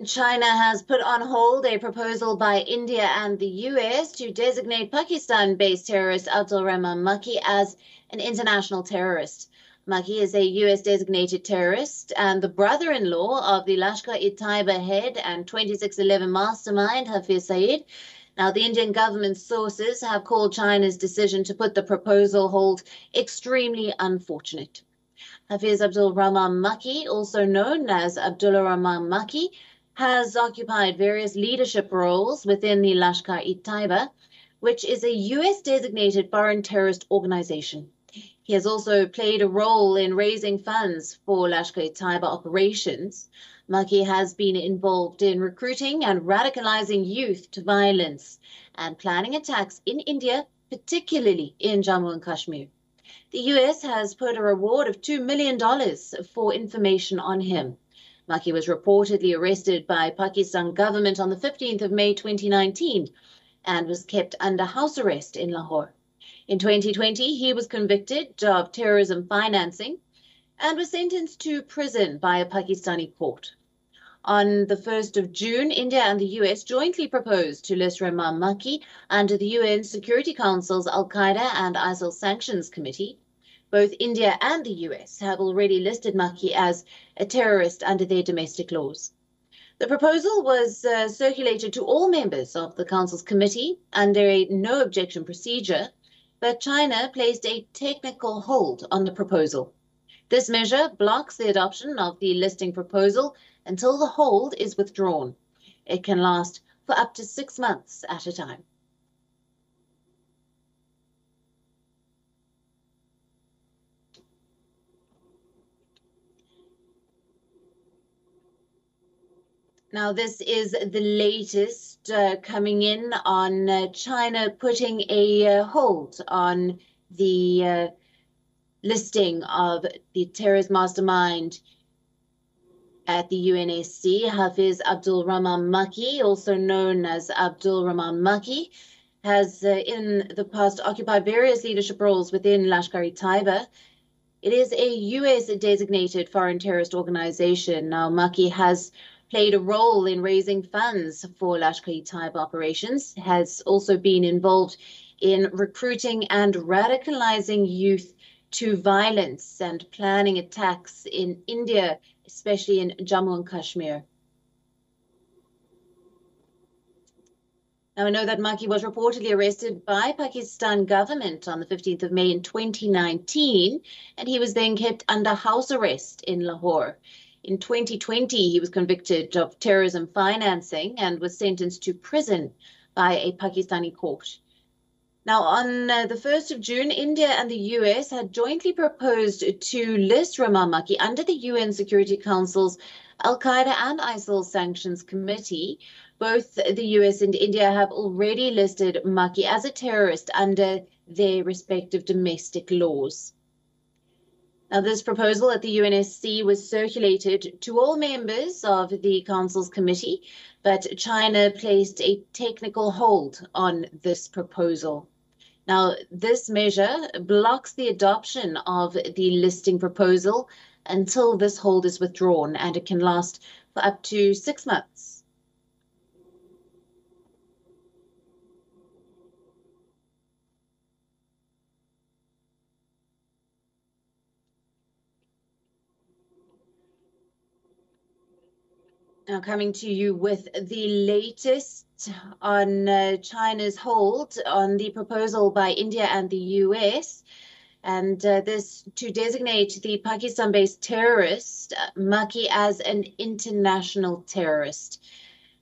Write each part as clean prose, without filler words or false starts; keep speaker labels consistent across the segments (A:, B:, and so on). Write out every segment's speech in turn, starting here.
A: China has put on hold a proposal by India and the US to designate Pakistan-based terrorist Abdul Rehman Makki as an international terrorist. Makki is a US designated terrorist and the brother-in-law of the Lashkar-e-Taiba head and 2611 mastermind Hafiz Saeed. Now, the Indian government sources have called China's decision to put the proposal hold extremely unfortunate. Hafiz Abdul Rehman Makki, also known as Abdul Rehman Makki, has occupied various leadership roles within the Lashkar-e-Taiba, which is a US-designated foreign terrorist organization. He has also played a role in raising funds for Lashkar-e-Taiba operations. Makki has been involved in recruiting and radicalizing youth to violence and planning attacks in India, particularly in Jammu and Kashmir. The US has put a reward of $2 million for information on him. Makki was reportedly arrested by Pakistan government on the 15th of May 2019 and was kept under house arrest in Lahore. In 2020, he was convicted of terrorism financing and was sentenced to prison by a Pakistani court. On the 1st of June, India and the US jointly proposed to list Rehman Makki under the UN Security Council's Al-Qaeda and ISIL Sanctions Committee. Both India and the US have already listed Makki as a terrorist under their domestic laws. The proposal was circulated to all members of the Council's committee under a no objection procedure, but China placed a technical hold on the proposal. This measure blocks the adoption of the listing proposal until the hold is withdrawn. It can last for up to 6 months at a time. Now, this is the latest coming in on China putting a hold on the listing of the terrorist mastermind at the UNSC. Hafiz Abdul Rehman Makki, also known as Abdul Rehman Makki, has in the past occupied various leadership roles within Lashkar-e-Taiba. It is a US-designated foreign terrorist organization. Now, Makki has played a role in raising funds for Lashkar-e-Taiba operations, has also been involved in recruiting and radicalizing youth to violence and planning attacks in India, especially in Jammu and Kashmir. Now, I know that Makki was reportedly arrested by Pakistan government on the 15th of May in 2019, and he was then kept under house arrest in Lahore. In 2020, he was convicted of terrorism financing and was sentenced to prison by a Pakistani court. Now, on the 1st of June, India and the US had jointly proposed to list Rehman Makki under the UN Security Council's Al-Qaeda and ISIL Sanctions Committee. Both the US and India have already listed Makki as a terrorist under their respective domestic laws. Now, this proposal at the UNSC was circulated to all members of the Council's committee, but China placed a technical hold on this proposal. Now, this measure blocks the adoption of the listing proposal until this hold is withdrawn, and it can last for up to 6 months. Now, coming to you with the latest on China's hold on the proposal by India and the US, and this to designate the Pakistan-based terrorist Makki as an international terrorist.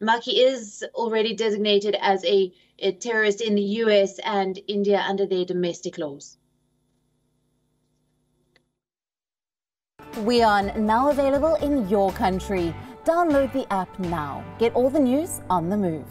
A: Makki is already designated as a terrorist in the US and India under their domestic laws.
B: WION, now available in your country. Download the app now. Get all the news on the move.